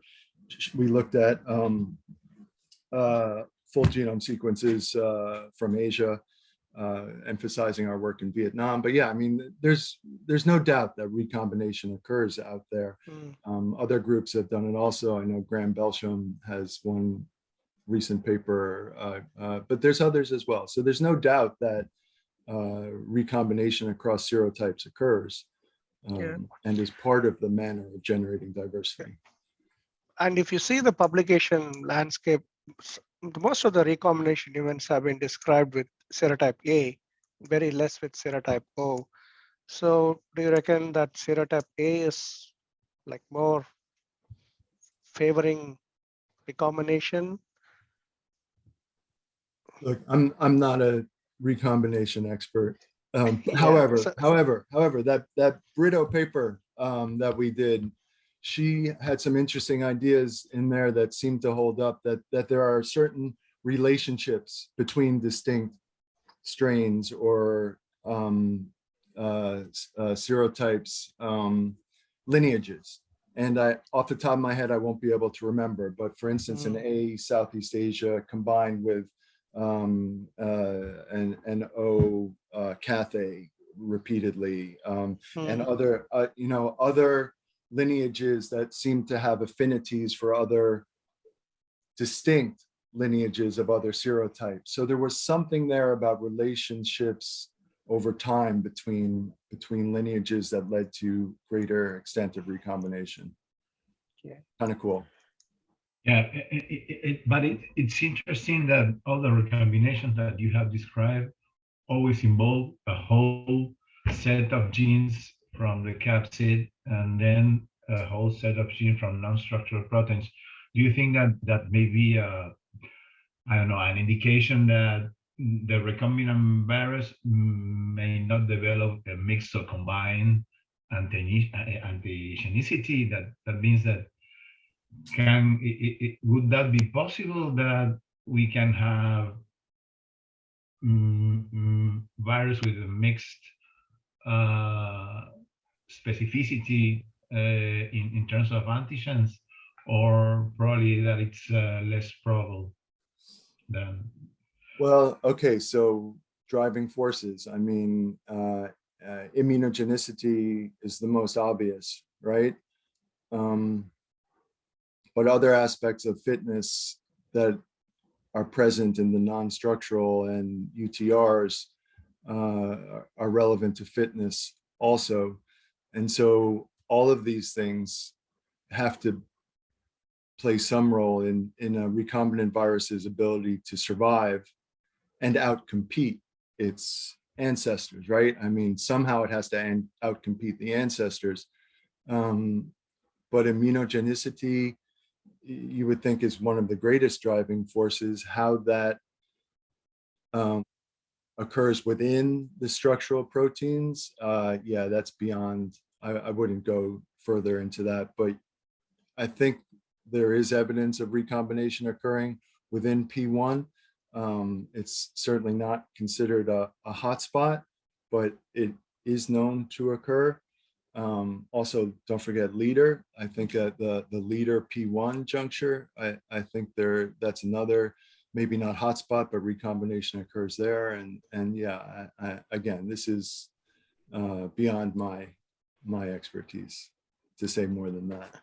we looked at full genome sequences from Asia, emphasizing our work in Vietnam. But yeah, I mean, there's no doubt that recombination occurs out there. Other groups have done it also. I know Graham Belsham has one recent paper, but there's others as well. So there's no doubt that recombination across serotypes occurs, and is part of the manner of generating diversity. And if you see the publication landscape, most of the recombination events have been described with serotype A, very less with serotype O. So do you reckon that serotype A is like more favoring recombination? Look, I'm not a recombination expert. Yeah, However, that Brito paper that we did, she had some interesting ideas in there that seemed to hold up, that there are certain relationships between distinct strains or serotypes, lineages. And off the top of my head, I won't be able to remember. But for instance, an A Southeast Asia combined with an O Cathay repeatedly, and other other lineages that seem to have affinities for other distinct lineages of other serotypes. So there was something there about relationships over time between lineages that led to greater extent of recombination. Yeah, kind of cool. Yeah, but it's interesting that all the recombinations that you have described always involve a whole set of genes from the capsid and then a whole set of genes from non-structural proteins. Do you think that may be I don't know, an indication that the recombinant virus may not develop a mixed or combined antigenicity? That means that would that be possible that we can have virus with a mixed specificity in terms of antigens, or probably that it's less probable? Then Well, okay, so driving forces. I mean, immunogenicity is the most obvious, right? But other aspects of fitness that are present in the non-structural and UTRs are relevant to fitness also. And so all of these things have to play some role in a recombinant virus's ability to survive and outcompete its ancestors, right? I mean, somehow it has to outcompete the ancestors. But immunogenicity, you would think, is one of the greatest driving forces. How that occurs within the structural proteins, yeah, that's beyond, I wouldn't go further into that, but I think there is evidence of recombination occurring within P1. It's certainly not considered a hotspot, but it is known to occur. Also, don't forget leader. I think at the leader P1 juncture, I think that's another, maybe not hotspot, but recombination occurs there. And yeah, again, this is beyond my expertise to say more than that.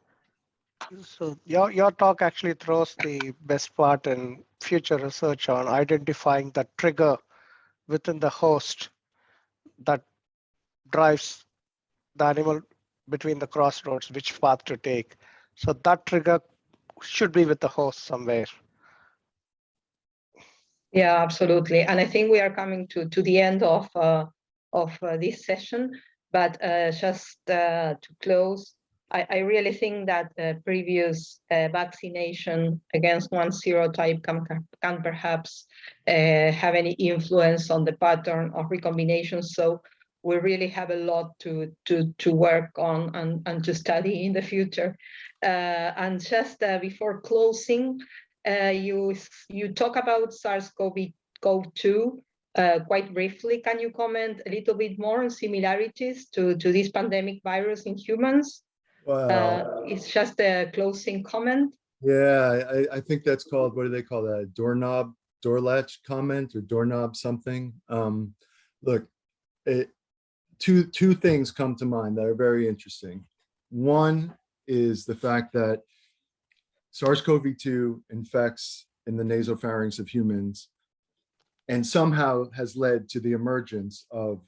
So your talk actually throws the best part in future research on identifying the trigger within the host that drives the animal between the crossroads, which path to take. So that trigger should be with the host somewhere. Yeah, absolutely. And I think we are coming to the end of this session, but just to close, I really think that previous vaccination against one serotype can perhaps have any influence on the pattern of recombination. So we really have a lot to work on and to study in the future. And just before closing, you talk about SARS-CoV-2 quite briefly. Can you comment a little bit more on similarities to this pandemic virus in humans? Well, It's just a closing comment. yeah, I think that's called, what do they call that? Door latch comment or doorknob something. Look, two things come to mind that are very interesting. One is the fact that SARS-CoV-2 infects in the nasopharynx of humans and somehow has led to the emergence of,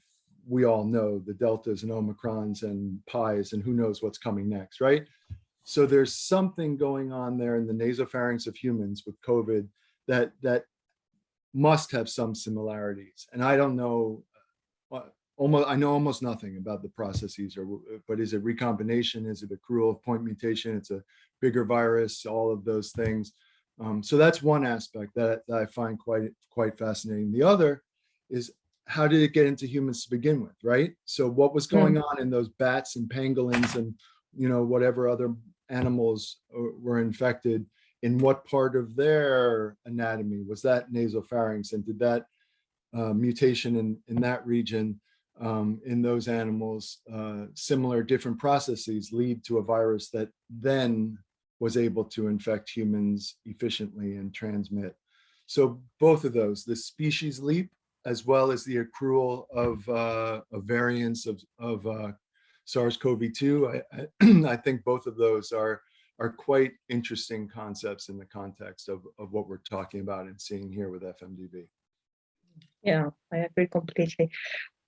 we all know, the Deltas and Omicrons and Pi's and who knows what's coming next, right? So there's something going on there in the nasopharynx of humans with COVID that must have some similarities. And I don't know, I know almost nothing about the processes, but is it recombination? Is it accrual of point mutation? It's a bigger virus, all of those things. So that's one aspect that I find quite fascinating. The other is, how did it get into humans to begin with, right? So what was going on in those bats and pangolins and whatever other animals were infected? In what part of their anatomy was that nasopharynx, and did that mutation in that region in those animals, similar different processes lead to a virus that then was able to infect humans efficiently and transmit? So both of those, the species leap as well as the accrual of variants of SARS-CoV-2, I think both of those are quite interesting concepts in the context of what we're talking about and seeing here with FMDV. Yeah, I agree completely.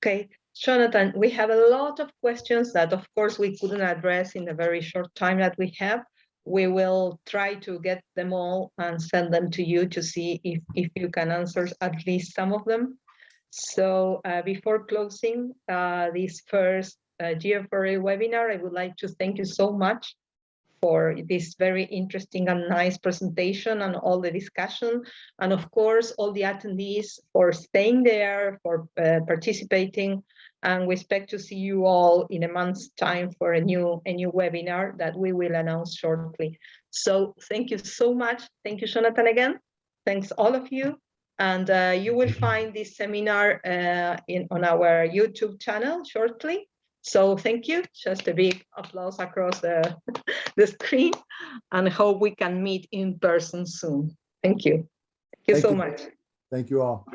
Okay, Jonathan, we have a lot of questions that, of course, we couldn't address in the very short time that we have. We will try to get them all and send them to you to see if you can answer at least some of them. So before closing this first GFRA webinar, I would like to thank you so much for this very interesting and nice presentation and all the discussion. And of course, all the attendees for staying there, for participating. And we expect to see you all in a month's time for a new webinar that we will announce shortly. So thank you so much. Thank you, Jonathan, again. Thanks all of you. And you will find this seminar on our YouTube channel shortly. So thank you. Just a big applause across the screen, and hope we can meet in person soon. Thank you. you Thank so you. much. Thank you all.